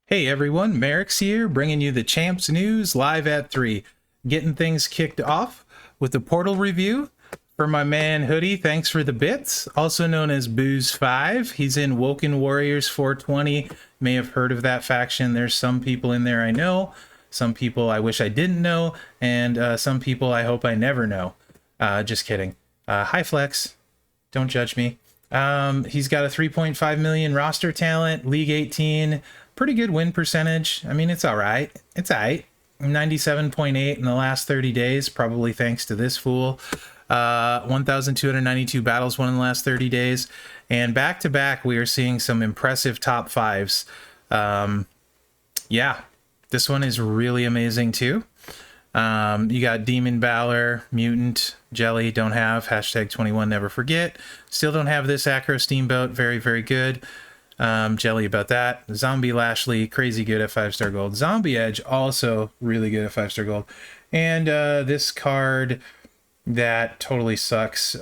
Hey everyone, Mherex here, bringing you the Champs News live at 3. Getting things kicked off with the Portal review for my man Hoodie. Thanks for the bits, also known as Booze5. He's in Woken Warriors 420. May have heard of that faction. There's some people in there I know, some people I wish I didn't know, and some people I hope I never know. Just kidding. Hi Flex, don't judge me. He's got a 3.5 million roster talent, League 18. Pretty good win percentage. I mean, it's all right. It's all right. 97.8 in the last 30 days, probably thanks to this fool. 1,292 battles won in the last 30 days. And back to back, we are seeing some impressive top fives. Yeah, this one is really amazing too. You got Demon Valor, Mutant, Jelly, don't have, hashtag 21 never forget. Still don't have this Acro Steamboat, very, very good. Jelly about that. Zombie Lashley, crazy good at 5-star gold. Zombie Edge, also really good at 5-star gold. And this card that totally sucks,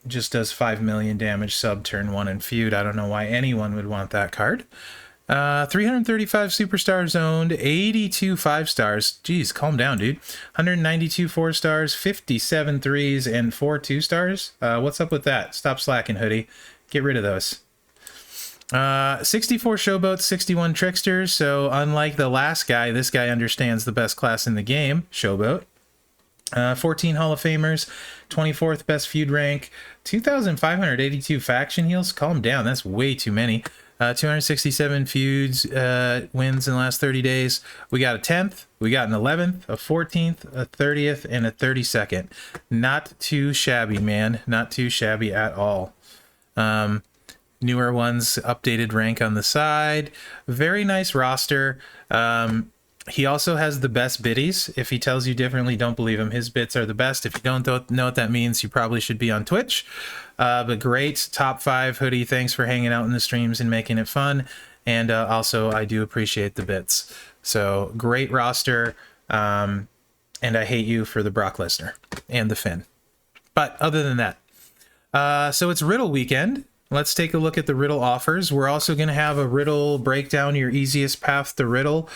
just does 5 million damage sub turn 1 in Feud. I don't know why anyone would want that card. 335 superstars owned, 82 5-stars. Jeez, calm down, dude. 192 4-stars, 57 3s, and 4 2-stars. What's up with that? Stop slacking, Hoodie. Get rid of those. 64 showboats, 61 tricksters. So unlike the last guy, this guy understands the best class in the game, showboat. 14 Hall of Famers, 24th best feud rank, 2,582 faction heals. Calm down, that's way too many. 267 feuds wins in the last 30 days. We got a 10th, we got an 11th, a 14th, a 30th, and a 32nd. Not too shabby, man. Not too shabby at all. Newer ones, updated rank on the side. Very nice roster. He also has the best biddies. If he tells you differently, don't believe him. His bits are the best. If you don't know what that means, you probably should be on Twitch. But great, top 5 Hoodie. Thanks for hanging out in the streams and making it fun. And also, I do appreciate the bits. So, great roster. And I hate you for the Brock Lesnar and the Finn. But other than that, so it's Riddle weekend. Let's take a look at the Riddle offers. We're also going to have a Riddle breakdown, your easiest path to Riddle,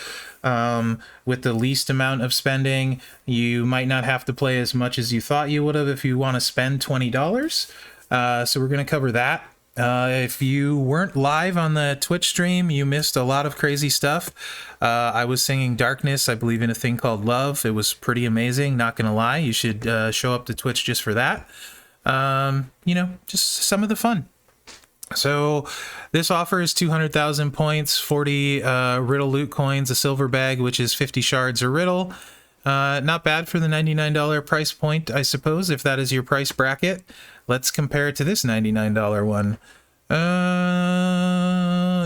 with the least amount of spending. You might not have to play as much as you thought you would have if you want to spend $20. So we're going to cover that. If you weren't live on the Twitch stream, you missed a lot of crazy stuff. I was singing Darkness, I believe, in a thing called Love. It was pretty amazing, not going to lie. You should show up to Twitch just for that. You know, just some of the fun. So this offer is 200,000 points, 40 Riddle loot coins, a silver bag, which is 50 shards or Riddle. Not bad for the $99 price point, I suppose, if that is your price bracket. Let's compare it to this $99 one.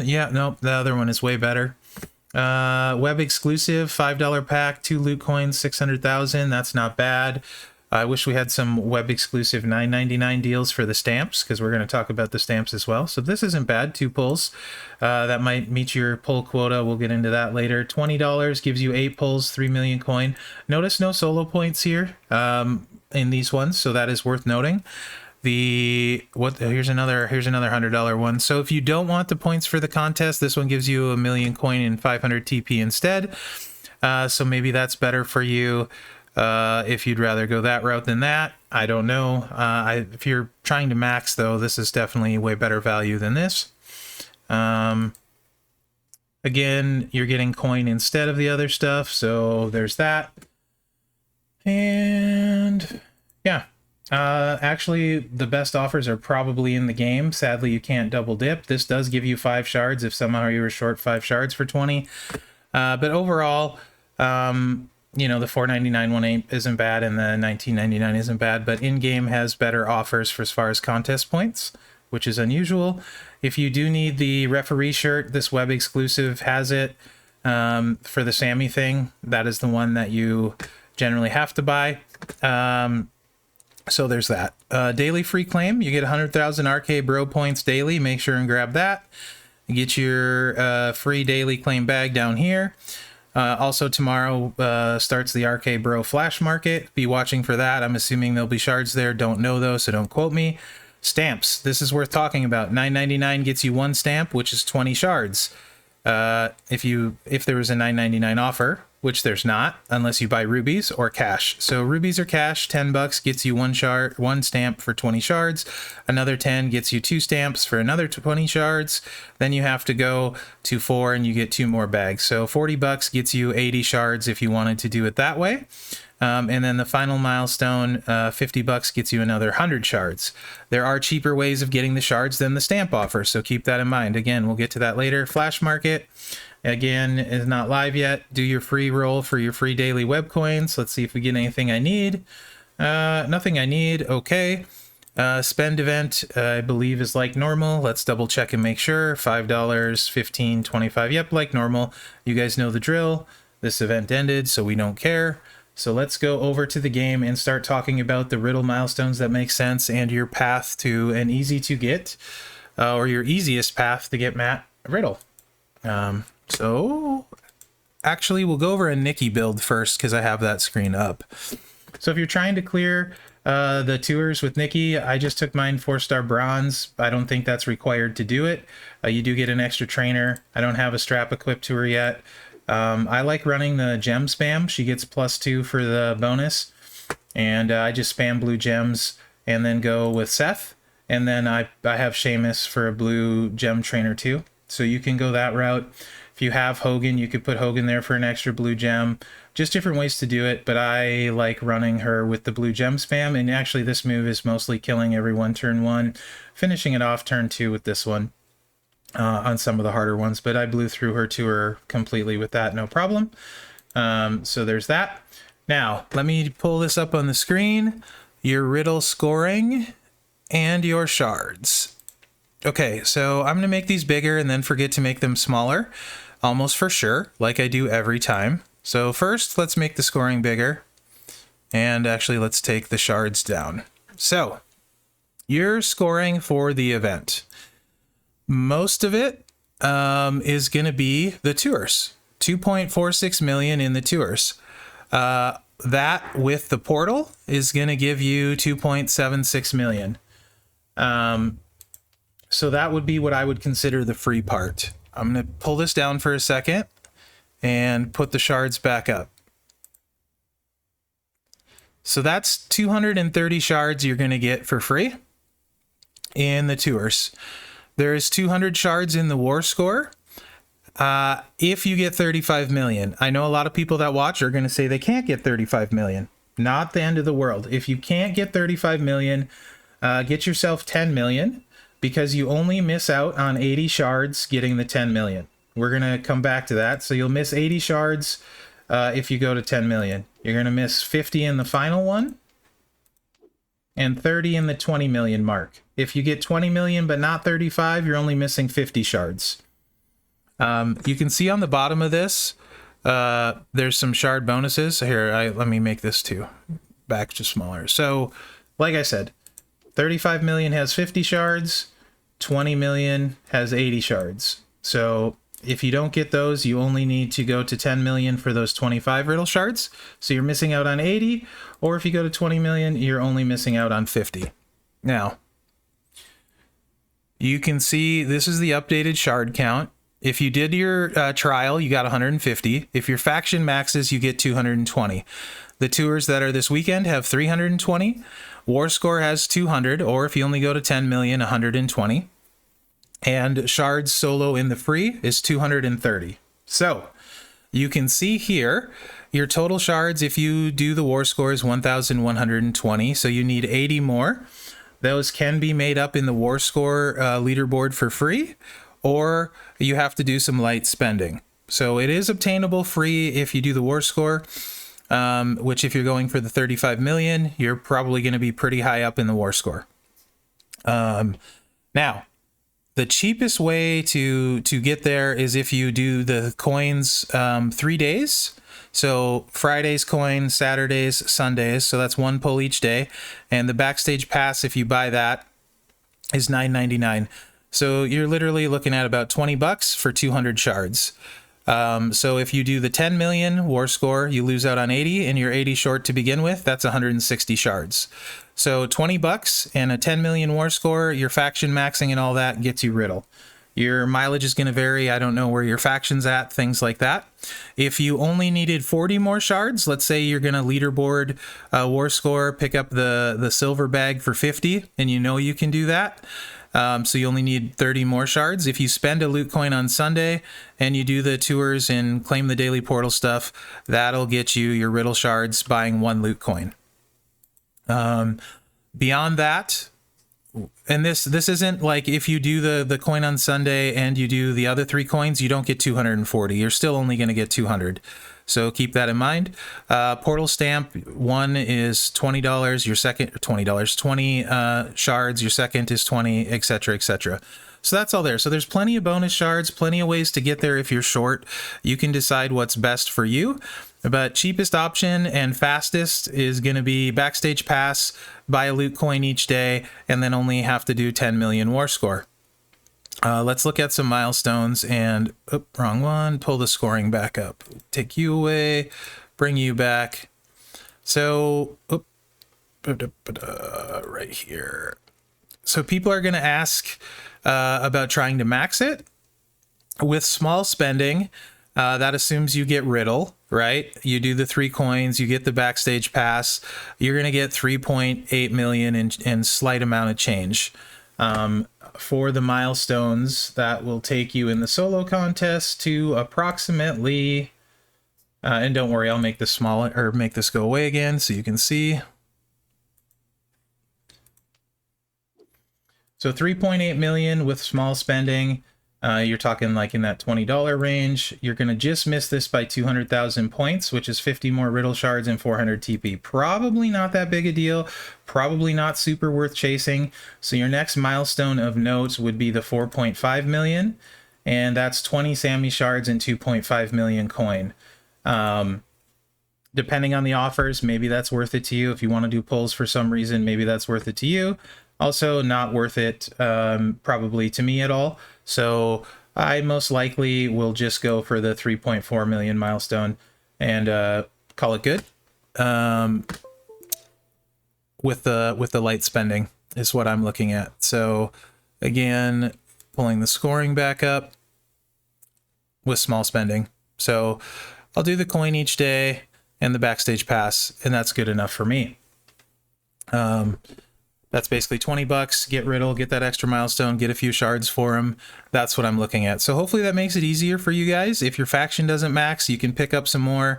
Yeah, nope, the other one is way better. Web exclusive, $5 pack, 2 loot coins, 600,000. That's not bad. I wish we had some web exclusive $9.99 deals for the stamps, because we're going to talk about the stamps as well. So this isn't bad. 2 pulls. That might meet your pull quota. We'll get into that later. $20 gives you 8 pulls, 3 million coin. Notice no solo points here in these ones, so that is worth noting. Here's another $100 one. So if you don't want the points for the contest, this one gives you 1 million coin and 500 TP instead. So maybe that's better for you. If you'd rather go that route than that, I don't know. If you're trying to max, though, this is definitely way better value than this. Again, you're getting coin instead of the other stuff, so there's that. And yeah, actually, the best offers are probably in the game. Sadly, you can't double dip. This does give you 5 shards if somehow you were short 5 shards for 20. But overall, you know, the $4.99 one isn't bad and the $19.99 isn't bad, but in-game has better offers for as far as contest points, which is unusual. If you do need the referee shirt, this web exclusive has it. For the Sammy thing, that is the one that you generally have to buy. So there's that. Daily free claim, you get 100,000 RK Bro points daily. Make sure and grab that. You get your free daily claim bag down here. Also tomorrow starts the RK Bro Flash Market. Be watching for that. I'm assuming there'll be shards there. Don't know though, so don't quote me. Stamps. This is worth talking about. $9.99 gets you 1 stamp, which is 20 shards. if there was a $9.99 offer, which there's not unless you buy rubies or cash. So rubies or cash, $10 gets you one stamp for 20 shards. Another 10 gets you 2 stamps for another 20 shards. Then you have to go to 4 and you get 2 more bags. So $40 gets you 80 shards if you wanted to do it that way. And then the final milestone, $50 gets you another 100 shards. There are cheaper ways of getting the shards than the stamp offer, so keep that in mind. Again, we'll get to that later. Flash Market, again, is not live yet. Do your free roll for your free daily web coins. Let's see if we get anything I need. Nothing I need. Okay. Spend event, I believe, is like normal. Let's double check and make sure. $5, $15, $25. Yep, like normal. You guys know the drill. This event ended, so we don't care. So let's go over to the game and start talking about the Riddle milestones that make sense and your path to an easy to get, or your easiest path to get Matt Riddle. So actually we'll go over a Nikki build first because I have that screen up. So if you're trying to clear the tours with Nikki, I just took mine 4-star bronze. I don't think that's required to do it. You do get an extra trainer. I don't have a strap equipped to her yet. I like running the gem spam. She gets +2 for the bonus. And I just spam blue gems and then go with Seth. And then I have Seamus for a blue gem trainer too. So you can go that route. If you have Hogan, you could put Hogan there for an extra blue gem. Just different ways to do it, but I like running her with the blue gem spam. And actually this move is mostly killing everyone turn 1, finishing it off turn 2 with this one. On some of the harder ones, but I blew through her to her completely with that, no problem. So there's that. Now, let me pull this up on the screen. Your Riddle scoring and your shards. Okay, so I'm going to make these bigger and then forget to make them smaller, almost for sure, like I do every time. So first, let's make the scoring bigger. And actually, let's take the shards down. So, your scoring for the event. Most of it is going to be the tours. 2.46 million in the tours. That with the portal is going to give you 2.76 million. So that would be what I would consider the free part. I'm going to pull this down for a second and put the shards back up. So that's 230 shards you're going to get for free in the tours. There's 200 shards in the war score. If you get 35 million, I know a lot of people that watch are going to say they can't get 35 million. Not the end of the world. If you can't get 35 million, get yourself 10 million because you only miss out on 80 shards getting the 10 million. We're going to come back to that. So you'll miss 80 shards if you go to 10 million. You're going to miss 50 in the final one and 30 in the 20 million mark. If you get 20 million but not 35, you're only missing 50 shards. You can see on the bottom of this, there's some shard bonuses. Here, let me make this too. Back to smaller. So, like I said, 35 million has 50 shards, 20 million has 80 shards. So if you don't get those, you only need to go to 10 million for those 25 riddle shards. So you're missing out on 80, or if you go to 20 million, you're only missing out on 50. Now, you can see this is the updated shard count. If you did your trial, you got 150. If your faction maxes, you get 220. The tours that are this weekend have 320. War score has 200, or if you only go to 10 million, 120. And shards solo in the free is 230. So you can see here your total shards if you do the war score is 1,120. So you need 80 more. Those can be made up in the war score leaderboard for free, or you have to do some light spending. So it is obtainable free if you do the war score, which if you're going for the 35 million, you're probably going to be pretty high up in the war score. Now, the cheapest way to get there is if you do the coins 3 days. So Fridays coin, Saturdays, Sundays. So that's one pull each day. And the backstage pass, if you buy that, is $9.99. So you're literally looking at about $20 for 200 shards. So if you do the 10 million war score, you lose out on 80 and you're 80 short to begin with. That's 160 shards. So $20 and a 10 million war score, your faction maxing and all that gets you Riddle. Your mileage is going to vary. I don't know where your faction's at, things like that. If you only needed 40 more shards, let's say you're going to leaderboard war score, pick up the silver bag for 50, and you know you can do that. So you only need 30 more shards. If you spend a loot coin on Sunday and you do the tours and claim the daily portal stuff, that'll get you your Riddle shards buying 1 loot coin. Beyond that, and this isn't like if you do the coin on Sunday and you do the other 3 coins, you don't get 240. You're still only going to get 200. So keep that in mind. Portal stamp 1 is $20. Your second $20. 20 shards. Your second is 20, etc., etc. So that's all there. So there's plenty of bonus shards, plenty of ways to get there if you're short. You can decide what's best for you. But cheapest option and fastest is going to be Backstage Pass, buy a loot coin each day, and then only have to do 10 million war score. Let's look at some milestones and, wrong one, pull the scoring back up. Take you away, bring you back. So, right here. So people are going to ask about trying to max it. With small spending, that assumes you get Riddle, right? You do the 3 coins, you get the Backstage Pass, you're going to get 3.8 million in slight amount of change. For the milestones, that will take you in the solo contest to approximately, and don't worry, I'll make this smaller, or make this go away again so you can see. So 3.8 million with small spending. You're talking like in that $20 range. You're going to just miss this by 200,000 points, which is 50 more Riddle shards and 400 TP. Probably not that big a deal. Probably not super worth chasing. So your next milestone of note would be the 4.5 million. And that's 20 Sammy shards and 2.5 million coin. Depending on the offers, maybe that's worth it to you. If you want to do pulls for some reason, maybe that's worth it to you. Also not worth it probably to me at all. So I most likely will just go for the 3.4 million milestone and call it good. With the light spending is what I'm looking at. So again, pulling the scoring back up with small spending. So I'll do the coin each day and the Backstage Pass, and that's good enough for me. That's basically 20 bucks, get Riddle, get that extra milestone, get a few shards for him. That's what I'm looking at. So hopefully that makes it easier for you guys. If your faction doesn't max, you can pick up some more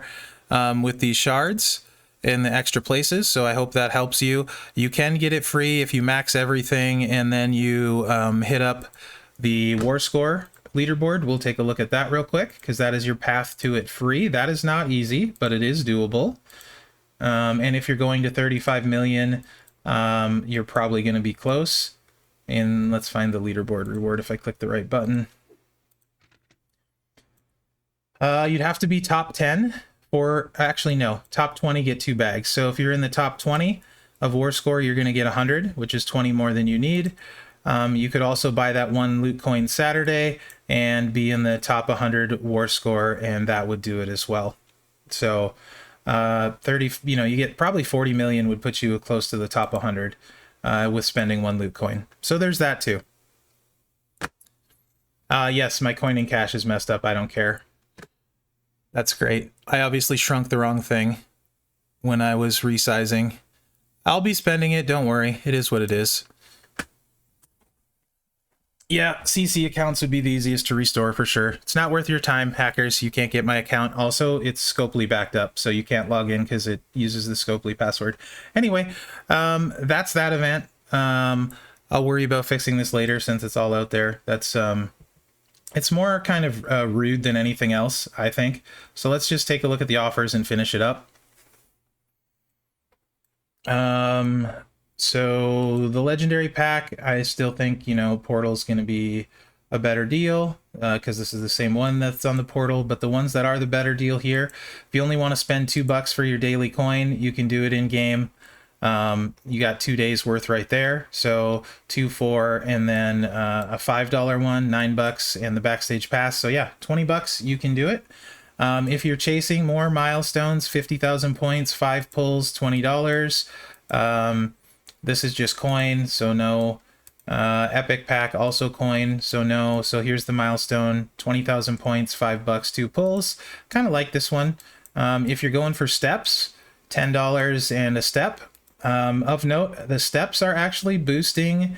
with these shards in the extra places. So I hope that helps you. You can get it free if you max everything and then you hit up the war score leaderboard. We'll take a look at that real quick because that is your path to it free. That is not easy, but it is doable. And if you're going to 35 million, you're probably going to be close. And let's find the leaderboard reward if I click the right button. You'd have to be top 10 or actually no, top 20 get 2 bags. So if you're in the top 20 of war score, you're going to get 100, which is 20 more than you need. You could also buy that 1 loot coin Saturday and be in the top 100 war score, and that would do it as well. So 30, you get probably 40 million would put you close to the top 100 with spending 1 loot coin. So there's that too. Yes, my coin in cash is messed up. I don't care. That's great. I obviously shrunk the wrong thing when I was resizing. I'll be spending it. Don't worry. It is what it is. Yeah, CC accounts would be the easiest to restore for sure. It's not worth your time, hackers. You can't get my account. Also, it's Scopely backed up, so you can't log in because it uses the Scopely password. Anyway, that's that event. I'll worry about fixing this later since it's all out there. That's it's more kind of rude than anything else, I think. So let's just take a look at the offers and finish it up. So the legendary pack, I still think, Portal's going to be a better deal because this is the same one that's on the Portal. But the ones that are the better deal here, if you only want to spend $2 for your daily coin, you can do it in game. You got 2 days worth right there. So 2, 4, and then a $5 one, $9, and the Backstage Pass. So yeah, 20 bucks, you can do it. If you're chasing more milestones, 50,000 points, 5 pulls, $20. This is just coin, so no Epic pack also coin, so no. So here's the milestone, 20,000 points, $5, 2 pulls. Kind of like this one. If you're going for steps, $10 and a step. Of note, the steps are actually boosting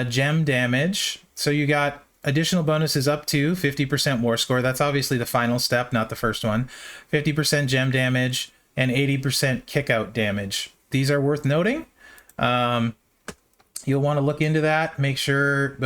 gem damage. So you got additional bonuses up to 50% war score. That's obviously the final step, not the first one. 50% gem damage and 80% kick out damage. These are worth noting. You'll want to look into that. Make sure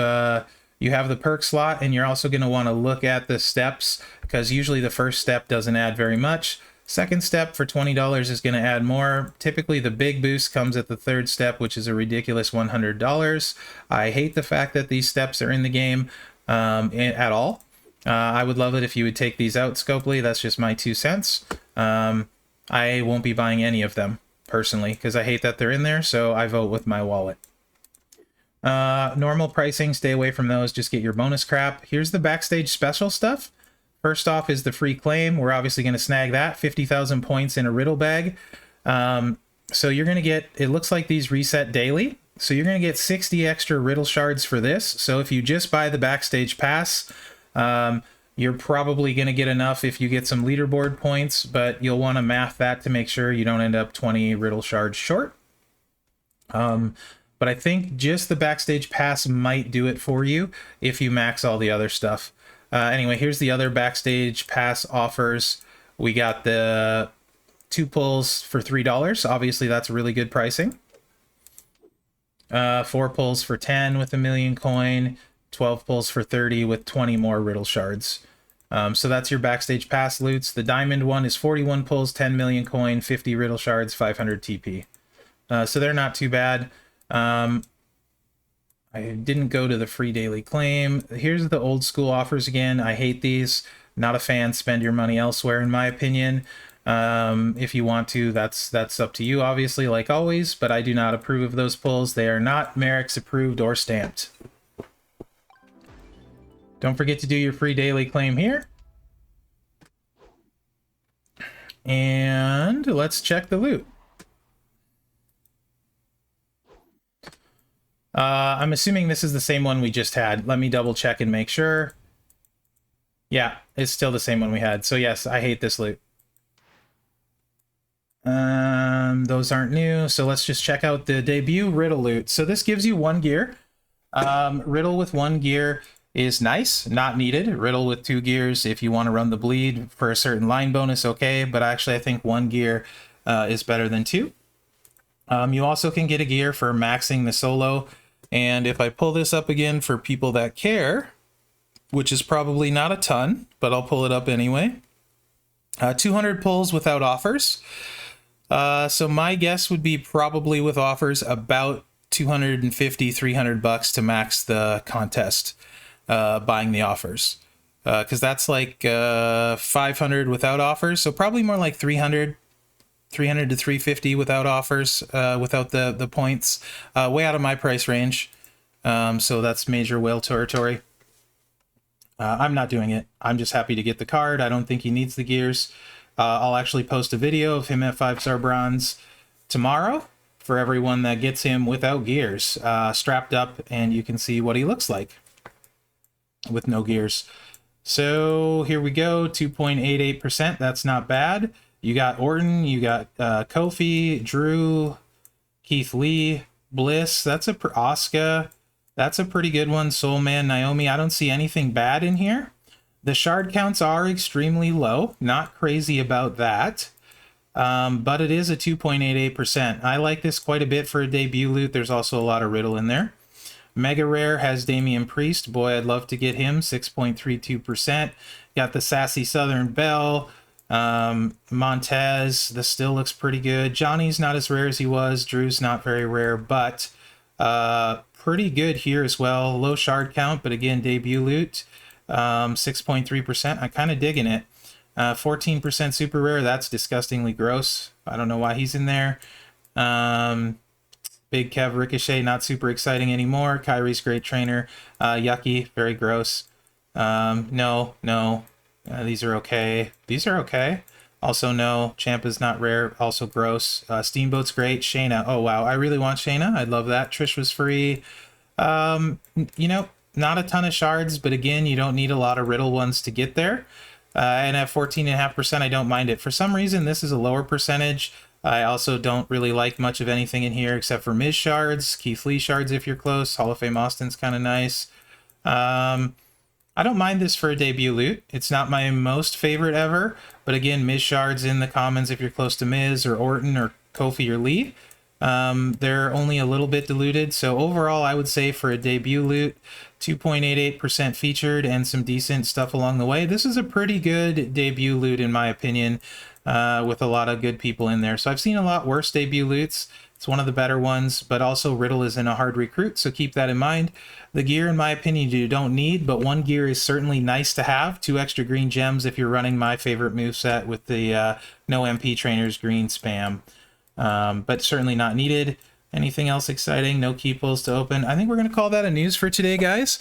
you have the perk slot, and you're also going to want to look at the steps, because usually the first step doesn't add very much. Second step for $20 is going to add more. Typically the big boost comes at the third step, which is a ridiculous $100. I hate the fact that these steps are in the game at all. I would love it if you would take these out, Scopely. That's just my 2 cents. I won't be buying any of them personally because I hate that they're in there, so I vote with my wallet. Normal pricing, stay away from those. Just get your bonus crap. Here's the backstage special stuff. First off is the free claim. We're obviously going to snag that. 50,000 points in a Riddle bag. So you're going to get, it looks like these reset daily. So you're going to get 60 extra Riddle shards for this. So if you just buy the backstage pass, you're probably going to get enough if you get some leaderboard points, but you'll want to math that to make sure you don't end up 20 Riddle shards short. But I think just the backstage pass might do it for you if you max all the other stuff. Anyway, here's the other backstage pass offers. We got the 2 pulls for $3. Obviously, that's really good pricing. 4 pulls for 10 with 1,000,000 coin. 12 pulls for 30 with 20 more Riddle shards. So that's your backstage pass loots. The diamond one is 41 pulls, 10,000,000 coin, 50 Riddle shards, 500 TP. So they're not too bad. I didn't go to the free daily claim. Here's the old school offers again. I hate these. Not a fan. Spend your money elsewhere, in my opinion. If you want to, that's up to you, obviously, like always. But I do not approve of those pulls. They are not Mherex approved or stamped. Don't forget to do your free daily claim here. And let's check the loot. I'm assuming this is the same one we just had. Let me double check and make sure. Yeah, it's still the same one we had. So yes, I hate this loot. Those aren't new. So let's just check out the debut Riddle loot. So this gives you 1 gear. Riddle with 1 gear is nice, not needed. Riddle with 2 gears, if you want to run the bleed for a certain line bonus, okay. But actually, I think 1 gear is better than 2. You also can get a gear for maxing the solo. And if I pull this up again for people that care, which is probably not a ton, but I'll pull it up anyway. 200 pulls without offers. So my guess would be probably with offers about $250, $300 to max the contest, buying the offers. Because that's like 500 without offers. So probably more like 300 to 350 without offers, without the points. Way out of my price range. So that's major whale territory. I'm not doing it. I'm just happy to get the card. I don't think he needs the gears. I'll actually post a video of him at 5-star bronze tomorrow for everyone that gets him without gears, strapped up, and you can see what he looks like with no gears. So here we go, 2.88%. That's not bad. You got Orton, you got Kofi, Drew, Keith Lee, Bliss. That's a Asuka. That's a pretty good one. Soul Man, Naomi. I don't see anything bad in here. The shard counts are extremely low. Not crazy about that. But it is a 2.88%. I like this quite a bit for a debut loot. There's also a lot of Riddle in there. Mega Rare has Damian Priest. Boy, I'd love to get him. 6.32%. Got the Sassy Southern Belle. Montez, this still looks pretty good. Johnny's not as rare as he was. Drew's not very rare, but pretty good here as well. Low shard count, but again, debut loot. 6.3%. I'm kind of digging it. 14% super rare. That's disgustingly gross. I don't know why he's in there. Big Kev Ricochet, not super exciting anymore. Kyrie's great trainer. Yucky, very gross. No. These are okay. These are okay. Also, no. Ciampa's not rare. Also gross. Steamboat's great. Shayna. Oh, wow. I really want Shayna. I'd love that. Trish was free. You know, not a ton of shards, but again, you don't need a lot of Riddle ones to get there. And at 14.5%, I don't mind it. For some reason, this is a lower percentage. I also don't really like much of anything in here except for Miz shards, Keith Lee shards if you're close. Hall of Fame Austin's kind of nice. I don't mind this for a debut loot. It's not my most favorite ever, but again, Miz shards in the commons if you're close to Miz or Orton or Kofi or Lee. They're only a little bit diluted, so overall I would say for a debut loot, 2.88% featured and some decent stuff along the way. This is a pretty good debut loot in my opinion, with a lot of good people in there. So I've seen a lot worse debut loots. It's one of the better ones, but also Riddle isn't a hard recruit, so keep that in mind. The gear, in my opinion, you don't need, but one gear is certainly nice to have. 2 extra green gems if you're running my favorite moveset with the no MP trainers green spam. But certainly not needed. Anything else exciting? No key pulls to open. I think we're going to call that a news for today, guys.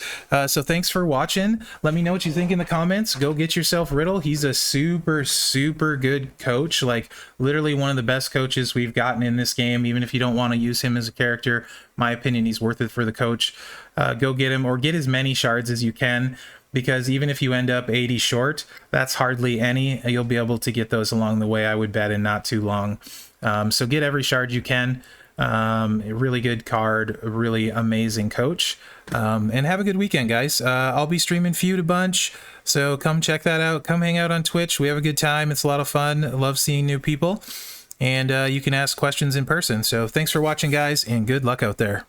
So thanks for watching. Let me know what you think in the comments. Go get yourself Riddle. He's a super, super good coach. Like, literally one of the best coaches we've gotten in this game. Even if you don't want to use him as a character, my opinion, he's worth it for the coach. Go get him, or get as many shards as you can, because even if you end up 80 short, that's hardly any. You'll be able to get those along the way, I would bet, in not too long. So get every shard you can. A really good card, a really amazing coach. And have a good weekend, guys. I'll be streaming Feud a bunch, so come check that out. Come hang out on Twitch. We have a good time. It's a lot of fun. I love seeing new people. And you can ask questions in person. So thanks for watching, guys, and good luck out there.